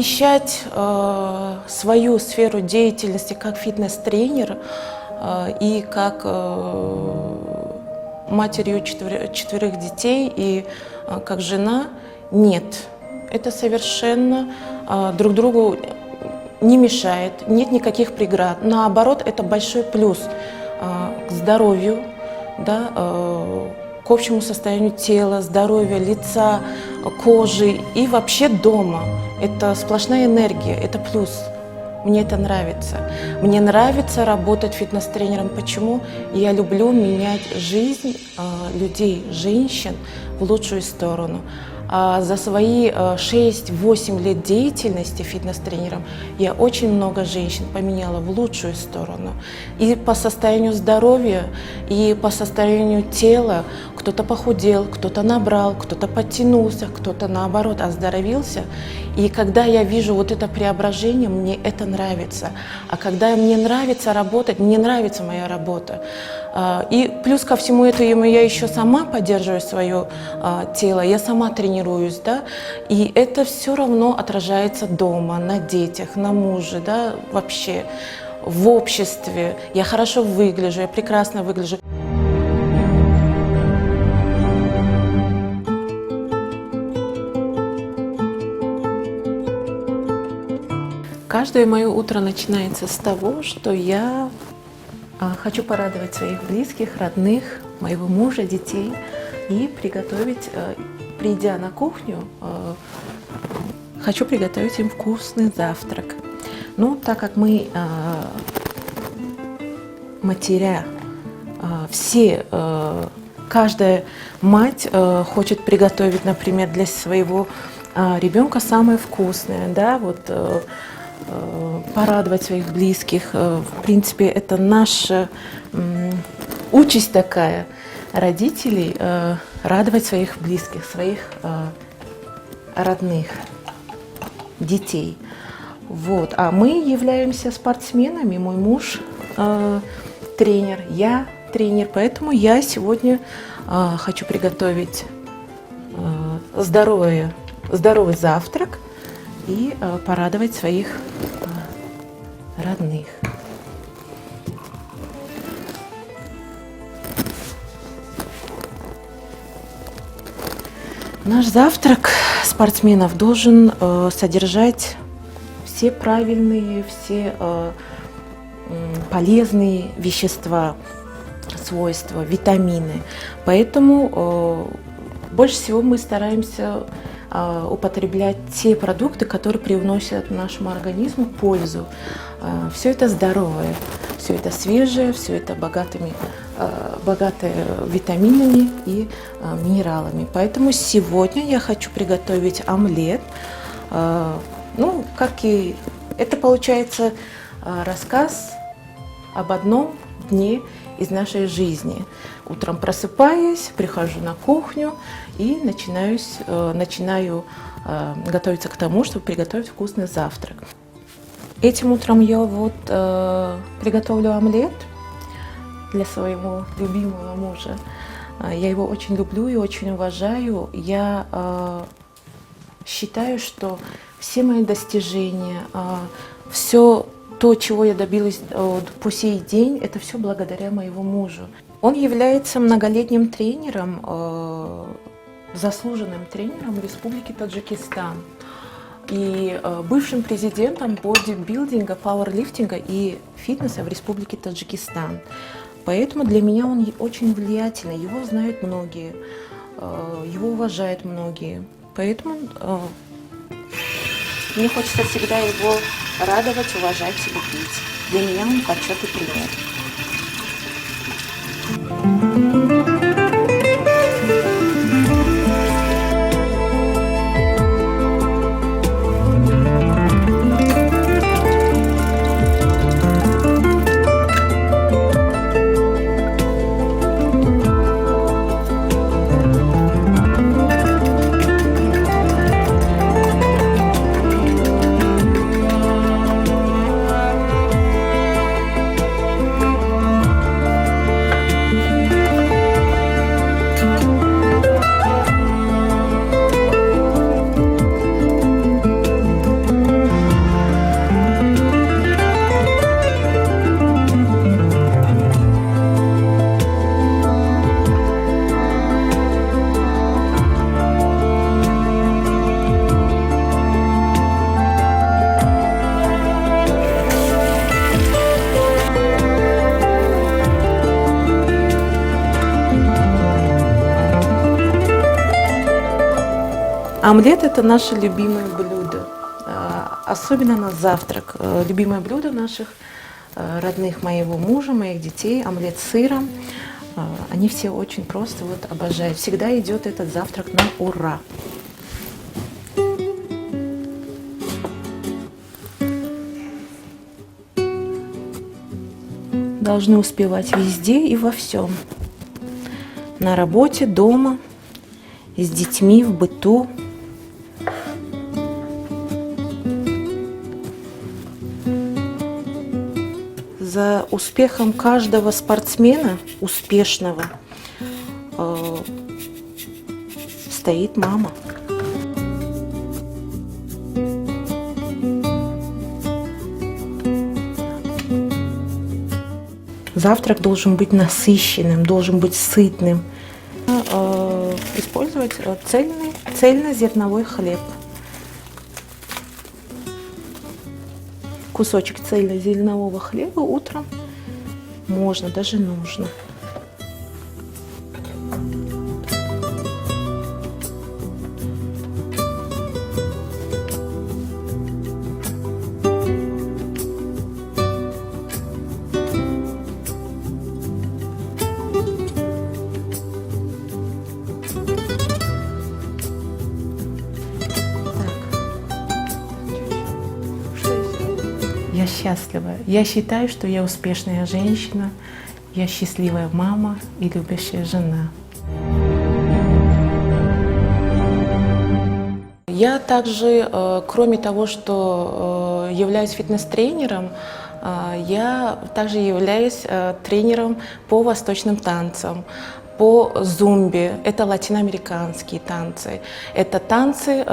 совмещать свою сферу деятельности как фитнес-тренер и как матерью четверых детей и как жена, нет. Это совершенно друг другу не мешает, нет никаких преград. Наоборот, это большой плюс к здоровью, да, к общему состоянию тела, здоровья, лица, кожи и вообще дома. Это сплошная энергия, это плюс. Мне это нравится. Мне нравится работать фитнес-тренером. Почему? Я люблю менять жизнь людей, женщин в лучшую сторону. А за свои 6-8 лет деятельности фитнес-тренером я очень много женщин поменяла в лучшую сторону. И по состоянию здоровья, и по состоянию тела. Кто-то похудел, кто-то набрал, кто-то подтянулся, кто-то наоборот оздоровился. И когда я вижу вот это преображение, мне это нравится. А когда мне нравится работать, мне нравится моя работа. И плюс ко всему этому я еще сама поддерживаю свое тело, я сама тренируюсь, да, и это все равно отражается дома, на детях, на муже, да, вообще в обществе. Я хорошо выгляжу, я прекрасно выгляжу. Каждое мое утро начинается с того, что я хочу порадовать своих близких, родных, моего мужа, детей и приготовить, придя на кухню, хочу приготовить им вкусный завтрак. Ну, так как мы матеря, все, каждая мать хочет приготовить, например, для своего ребенка самое вкусное, да, вот порадовать своих близких. В принципе, это наша участь такая, родителей, радовать своих близких, своих родных, детей. Вот. А мы являемся спортсменами, мой муж тренер, я тренер, поэтому я сегодня хочу приготовить здоровый завтрак и порадовать своих родных. Наш завтрак спортсменов должен содержать все правильные, все полезные вещества, свойства, витамины. Поэтому больше всего мы стараемся употреблять те продукты, которые привносят нашему организму пользу. Все это здоровое, все это свежее, все это богатое витаминами и минералами. Поэтому сегодня я хочу приготовить омлет. Ну, как и это получается рассказ об одном дне из нашей жизни. Утром просыпаюсь, прихожу на кухню и начинаю готовиться к тому, чтобы приготовить вкусный завтрак. Этим утром я вот приготовлю омлет для своего любимого мужа. Я его очень люблю и очень уважаю. Я считаю, что все мои достижения, все то, чего я добилась по сей день, это все благодаря моему мужу. Он является многолетним тренером, заслуженным тренером Республики Таджикистан и бывшим президентом бодибилдинга, пауэрлифтинга и фитнеса в Республике Таджикистан. Поэтому для меня он очень влиятельный, его знают многие, его уважают многие. Поэтому мне хочется всегда его радовать, уважать и любить. Для меня он почет и пример. Омлет – это наше любимое блюдо, особенно на завтрак. Любимое блюдо наших родных, моего мужа, моих детей – омлет с сыром. Они все очень просто обожают. Всегда идет этот завтрак на ура. Должны успевать везде и во всем. На работе, дома, с детьми, в быту. За успехом каждого спортсмена, успешного, стоит мама. Завтрак должен быть насыщенным, должен быть сытным. Использовать цельнозерновой хлеб. Кусочек цельнозернового хлеба утром можно, даже нужно. Я счастлива. Я считаю, что я успешная женщина, я счастливая мама и любящая жена. Я также, кроме того, что являюсь фитнес-тренером, я также являюсь тренером по восточным танцам, по зумбе. Это латиноамериканские танцы. Это танцы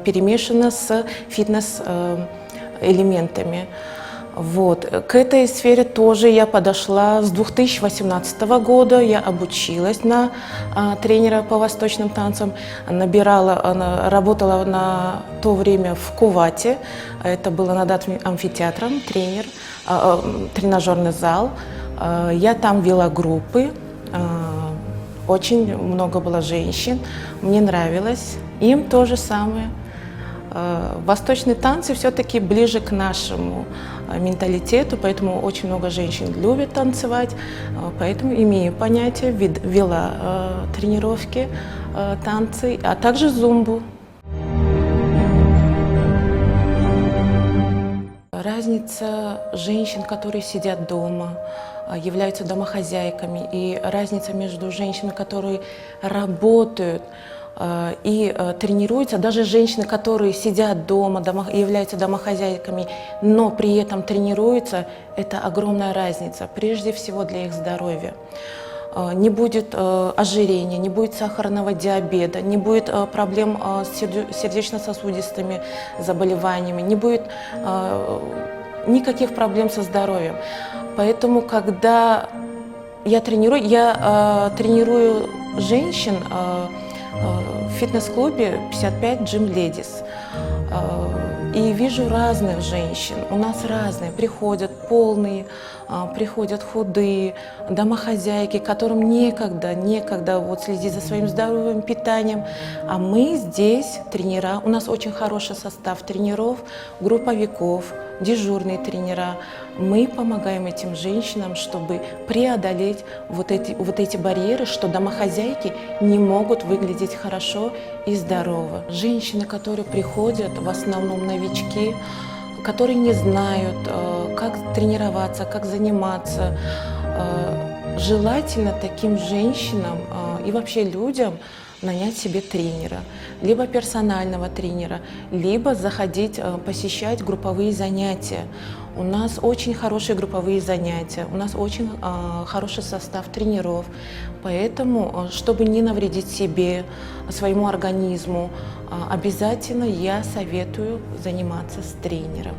перемешаны с фитнес-элементами. Вот. К этой сфере тоже я подошла с 2018 года. Я обучилась на тренера по восточным танцам, работала на то время в Кувате. Это было над амфитеатром, тренажерный зал. Я там вела группы. Очень много было женщин. Мне нравилось. Им то же самое. Восточные танцы все-таки ближе к нашему менталитету, поэтому очень много женщин любят танцевать, поэтому имею понятие, вела тренировки, танцы, а также зумбу. Разница женщин, которые сидят дома, являются домохозяйками, и разница между женщинами, которые работают и тренируются, даже женщины, которые сидят дома, являются домохозяйками, но при этом тренируются, это огромная разница, прежде всего для их здоровья. Не будет ожирения, не будет сахарного диабета, не будет проблем с сердечно-сосудистыми заболеваниями, не будет никаких проблем со здоровьем. Поэтому, когда я тренирую женщин в фитнес-клубе 55 Gym Ladies. И вижу разных женщин, у нас разные, приходят полные, приходят худые, домохозяйки, которым некогда вот следить за своим здоровьем, питанием. А мы здесь, тренера, у нас очень хороший состав тренеров, групповиков, дежурные тренера. Мы помогаем этим женщинам, чтобы преодолеть вот эти барьеры, что домохозяйки не могут выглядеть хорошо и здорово. Женщины, которые приходят, в основном новички, которые не знают, как тренироваться, как заниматься. Желательно таким женщинам и вообще людям нанять себе тренера, либо персонального тренера, либо заходить, посещать групповые занятия. У нас очень хорошие групповые занятия, у нас очень хороший состав тренеров, поэтому, чтобы не навредить себе, своему организму, обязательно я советую заниматься с тренером,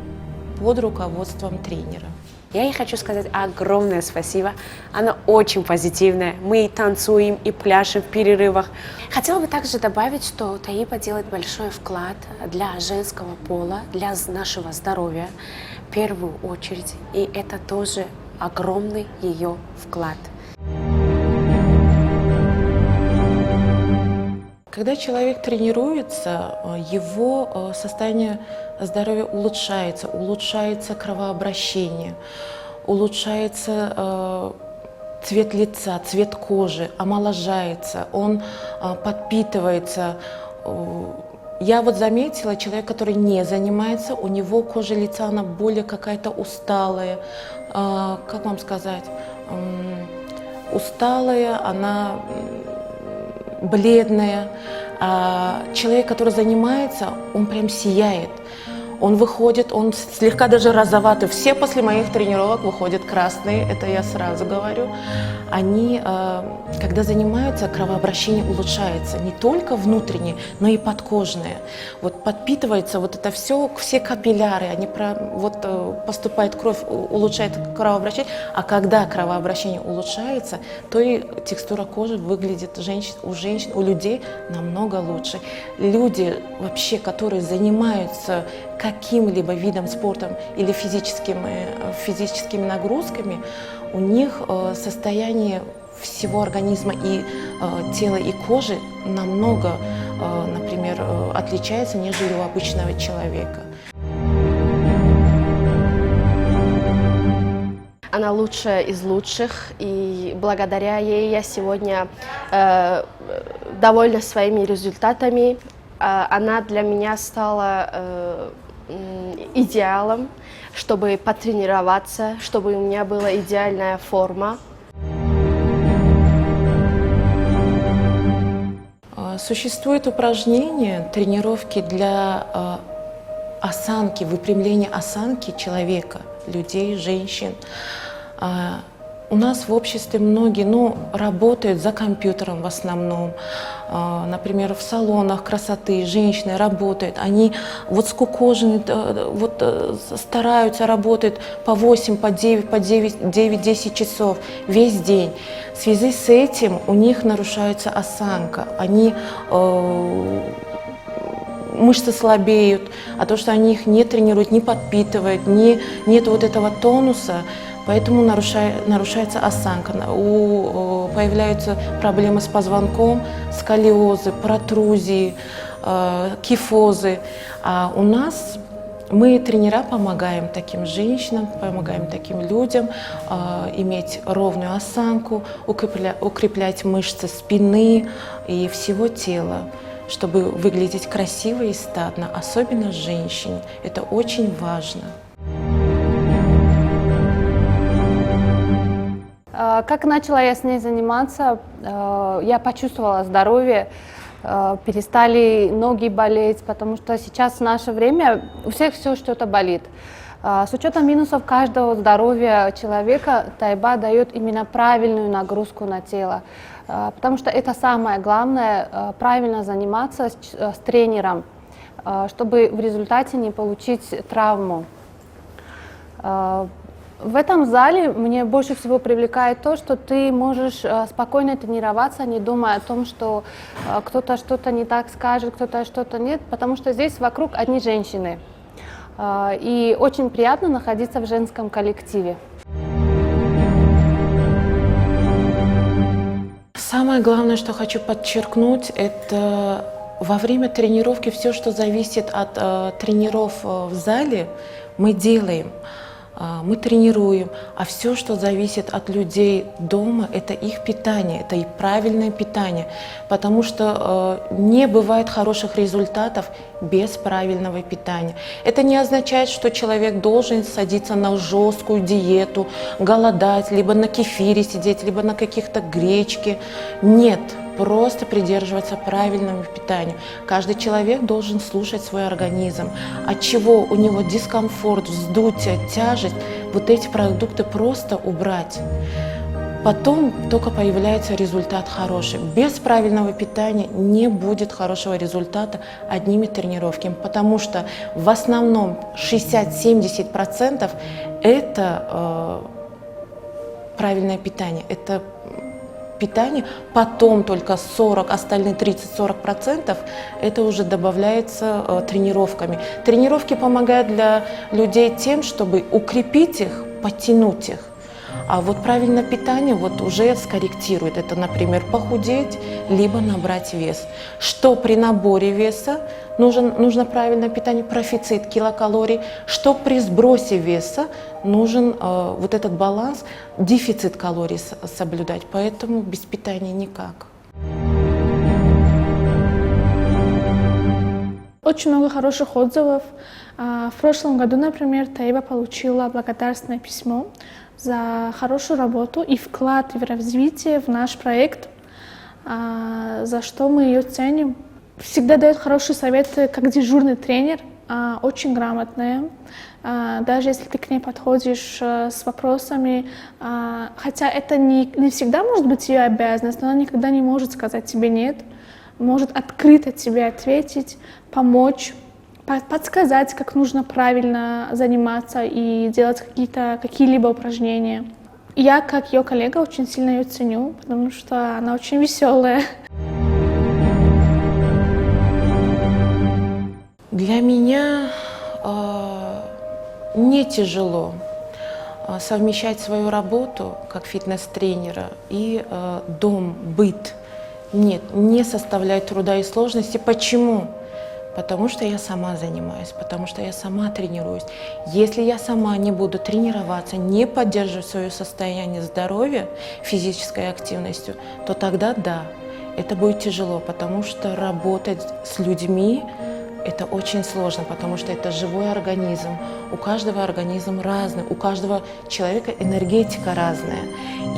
под руководством тренера. Я ей хочу сказать огромное спасибо. Она очень позитивная. Мы и танцуем, и пляшем в перерывах. Хотела бы также добавить, что Таиба делает большой вклад для женского пола, для нашего здоровья в первую очередь. И это тоже огромный ее вклад. Когда человек тренируется, его состояние здоровья улучшается кровообращение, улучшается цвет лица, цвет кожи, омоложается, он подпитывается. Я вот заметила, человек, который не занимается, у него кожа лица, она более какая-то усталая, как вам сказать, усталая, она бледная. А человек, который занимается, он прям сияет. Он выходит, он слегка даже розоватый. Все после моих тренировок выходят красные, это я сразу говорю. Они, когда занимаются, кровообращение улучшается. Не только внутреннее, но и подкожное. Вот подпитывается вот это все капилляры, они поступает кровь, улучшает кровообращение. А когда кровообращение улучшается, то и текстура кожи выглядит у женщин, у людей намного лучше. Люди вообще, которые занимаются каким-либо видом спорта или физическими нагрузками, у них состояние всего организма и тела, и кожи намного, например, отличается, нежели у обычного человека. Она лучшая из лучших, и благодаря ей я сегодня довольна своими результатами. Она для меня стала идеалом, чтобы потренироваться, чтобы у меня была идеальная форма. Существуют упражнения, тренировки для осанки, выпрямления осанки человека, людей, женщин. У нас в обществе многие работают за компьютером в основном. Например, в салонах красоты женщины работают, они скукожены, стараются, работают по 8, по 9, по 9-10 часов весь день. В связи с этим у них нарушается осанка, мышцы слабеют, а то, что они их не тренируют, не подпитывают, нет вот этого тонуса, поэтому нарушается осанка, появляются проблемы с позвонком, сколиозы, протрузии, кифозы. А у нас мы, тренера, помогаем таким женщинам, помогаем таким людям иметь ровную осанку, укреплять мышцы спины и всего тела, чтобы выглядеть красиво и статно, особенно женщине. Это очень важно. Как начала я с ней заниматься, я почувствовала здоровье, перестали ноги болеть, потому что сейчас в наше время у всех все что-то болит. С учетом минусов каждого здоровья человека, тайба дает именно правильную нагрузку на тело, потому что это самое главное, правильно заниматься с тренером, чтобы в результате не получить травму. В этом зале мне больше всего привлекает то, что ты можешь спокойно тренироваться, не думая о том, что кто-то что-то не так скажет, кто-то что-то нет, потому что здесь вокруг одни женщины. И очень приятно находиться в женском коллективе. Самое главное, что хочу подчеркнуть, это во время тренировки все, что зависит от тренеров в зале, мы делаем. Мы тренируем, а все, что зависит от людей дома, это их питание, это и правильное питание, потому что не бывает хороших результатов без правильного питания. Это не означает, что человек должен садиться на жесткую диету, голодать, либо на кефире сидеть, либо на каких-то гречке. Нет. Просто придерживаться правильного питания. Каждый человек должен слушать свой организм. От чего у него дискомфорт, вздутие, тяжесть, вот эти продукты просто убрать. Потом только появляется результат хороший. Без правильного питания не будет хорошего результата одними тренировками, потому что в основном 60-70% это правильное питание. Это питание, потом только 40, остальные 30-40% это уже добавляется тренировками. Тренировки помогают для людей тем, чтобы укрепить их, подтянуть их. А вот правильное питание вот уже скорректирует. Это, например, похудеть, либо набрать вес. Что при наборе веса нужно правильное питание, профицит килокалорий. Что при сбросе веса нужен вот этот баланс, дефицит калорий соблюдать. Поэтому без питания никак. Очень много хороших отзывов. В прошлом году, например, Таиба получила благодарственное письмо за хорошую работу и вклад в развитие в наш проект, за что мы ее ценим. Всегда дает хорошие советы, как дежурный тренер, очень грамотная. Даже если ты к ней подходишь с вопросами, хотя это не всегда может быть ее обязанность, но она никогда не может сказать тебе «нет», может открыто тебе ответить, помочь, подсказать, как нужно правильно заниматься и делать какие-либо упражнения. Я, как ее коллега, очень сильно ее ценю, потому что она очень веселая. Для меня не тяжело совмещать свою работу как фитнес-тренера и дом, быт. Нет, не составляет труда и сложности. Почему? Потому что я сама занимаюсь, потому что я сама тренируюсь. Если я сама не буду тренироваться, не поддерживать свое состояние здоровья физической активностью, то тогда да, это будет тяжело, потому что работать с людьми это очень сложно, потому что это живой организм. У каждого организм разный, у каждого человека энергетика разная.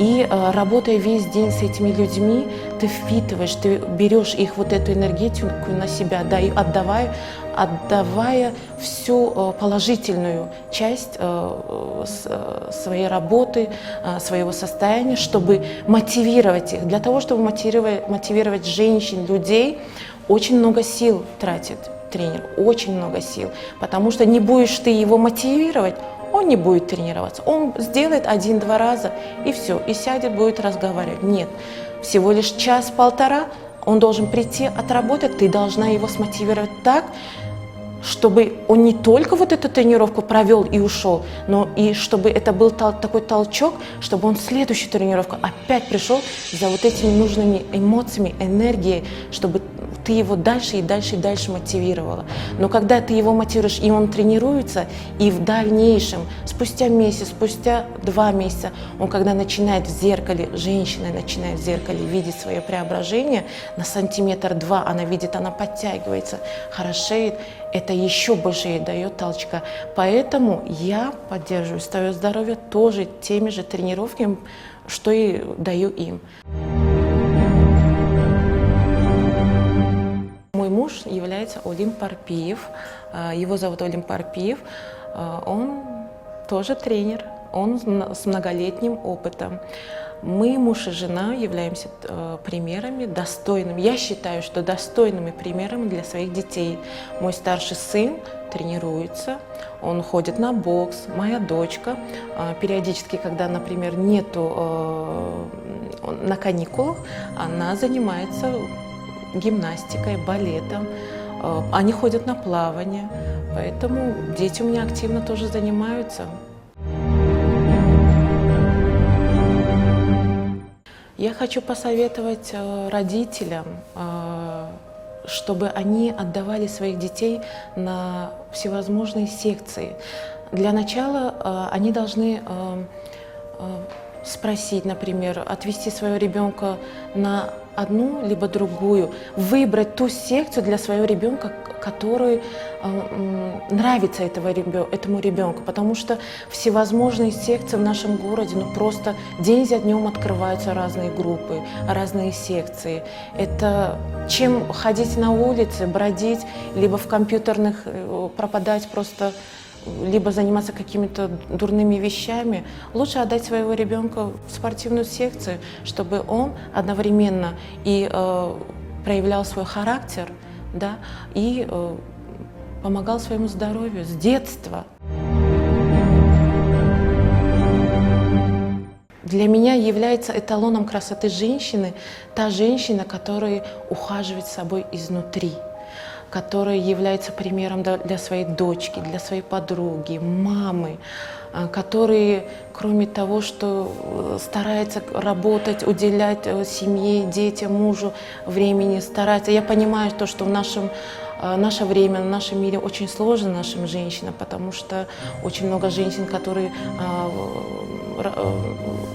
И работая весь день с этими людьми, ты впитываешь, ты берешь их вот эту энергетику на себя, да, и отдавая всю положительную часть своей работы, своего состояния, чтобы мотивировать их. Для того, чтобы мотивировать женщин, людей, очень много сил тратит тренер, очень много сил, потому что не будешь ты его мотивировать, он не будет тренироваться, он сделает 1-2 раза и все, и сядет, будет разговаривать. Нет, всего лишь час-полтора он должен прийти, отработать, ты должна его смотивировать так, чтобы он не только вот эту тренировку провел и ушел, но и чтобы это был такой толчок, чтобы он в следующую тренировку опять пришел за вот этими нужными эмоциями, энергией, чтобы ты его дальше и дальше и дальше мотивировала. Но когда ты его мотивируешь, и он тренируется, и в дальнейшем, спустя месяц, спустя 2 месяца, он когда начинает в зеркале, женщина начинает в зеркале видеть свое преображение, на 1-2 сантиметра она видит, она подтягивается, хорошеет, это еще больше ей дает толчка. Поэтому я поддерживаю свое здоровье тоже теми же тренировками, что и даю им. Мой муж является Олим Парпиев, его зовут Олим Парпиев, он тоже тренер, он с многолетним опытом. Мы, муж и жена, являемся примерами достойными, я считаю, что достойными примерами для своих детей. Мой старший сын тренируется, он ходит на бокс, моя дочка периодически, когда, например, нету на каникулах, она занимается гимнастикой, балетом, они ходят на плавание, поэтому дети у меня активно тоже занимаются. Я хочу посоветовать родителям, чтобы они отдавали своих детей на всевозможные секции. Для начала они должны спросить, например, отвести своего ребенка на одну либо другую, выбрать ту секцию для своего ребенка, которая нравится этому ребенку, потому что всевозможные секции в нашем городе, ну просто день за днем открываются разные группы, разные секции. Это чем ходить на улице, бродить, либо в компьютерных пропадать просто, либо заниматься какими-то дурными вещами, лучше отдать своего ребенка в спортивную секцию, чтобы он одновременно и проявлял свой характер, да, и помогал своему здоровью с детства. Для меня является эталоном красоты женщины та женщина, которая ухаживает за собой изнутри, которая является примером для своей дочки, для своей подруги, мамы. которые, кроме того, что стараются работать, уделять семье, детям, мужу времени, стараются. Я понимаю то, что в наше время, в нашем мире очень сложно нашим женщинам, потому что очень много женщин, которые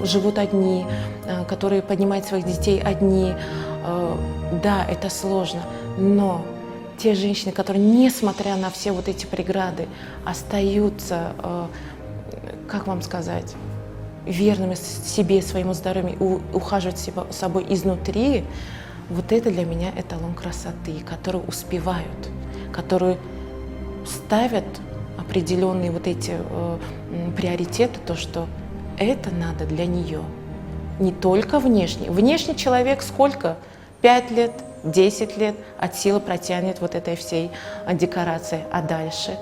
живут одни, которые поднимают своих детей одни. Да, это сложно, но те женщины, которые, несмотря на все вот эти преграды, остаются, как вам сказать, верными себе, своему здоровью, ухаживать за собой изнутри, вот это для меня эталон красоты, которые успевают, которые ставят определенные вот эти приоритеты, то, что это надо для нее. Не только внешне. Внешний человек сколько? 5 лет, 10 лет от силы протянет вот этой всей декорации, а дальше?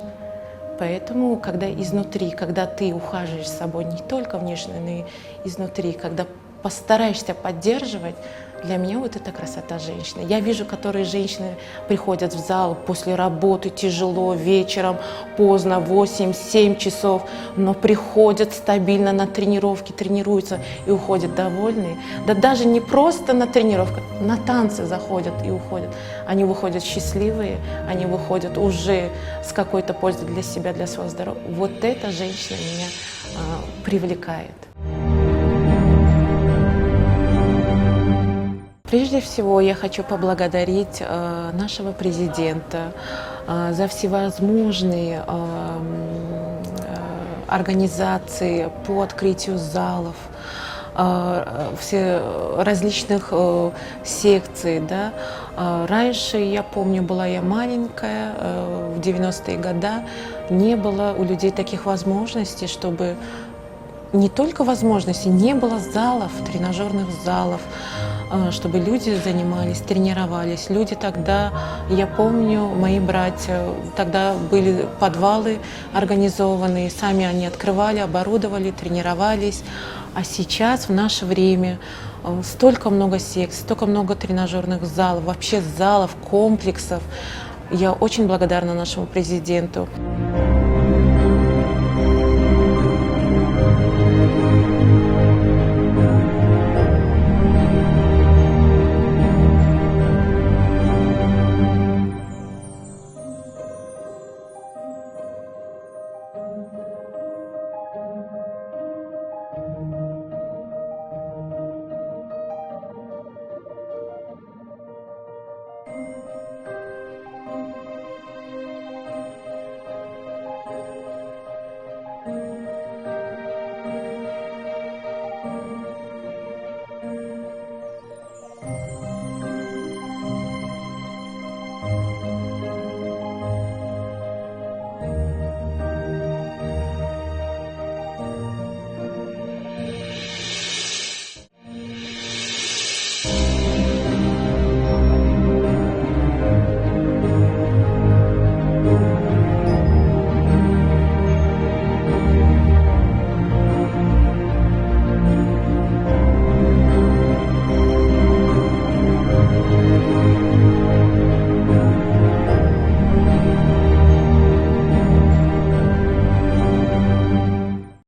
Поэтому, когда изнутри, когда ты ухаживаешь за собой не только внешне, но и изнутри, когда постараешься поддерживать, для меня вот это красота женщины. Я вижу, которые женщины приходят в зал после работы, тяжело, вечером, поздно, 8-7 часов, но приходят стабильно на тренировки, тренируются и уходят довольные. Да даже не просто на тренировку, на танцы заходят и уходят. Они выходят счастливые, они выходят уже с какой-то пользой для себя, для своего здоровья. Вот эта женщина меня привлекает. Прежде всего, я хочу поблагодарить нашего президента за всевозможные организации по открытию залов, все различных секций. Да. Раньше, я помню, была я маленькая, в 90-е годы, не было у людей таких возможностей, чтобы не только возможностей, не было залов, тренажерных залов, чтобы люди занимались, тренировались. Люди тогда, я помню, мои братья, тогда были подвалы организованные, сами они открывали, оборудовали, тренировались. А сейчас, в наше время, столько много секций, столько много тренажерных залов, вообще залов, комплексов. Я очень благодарна нашему президенту.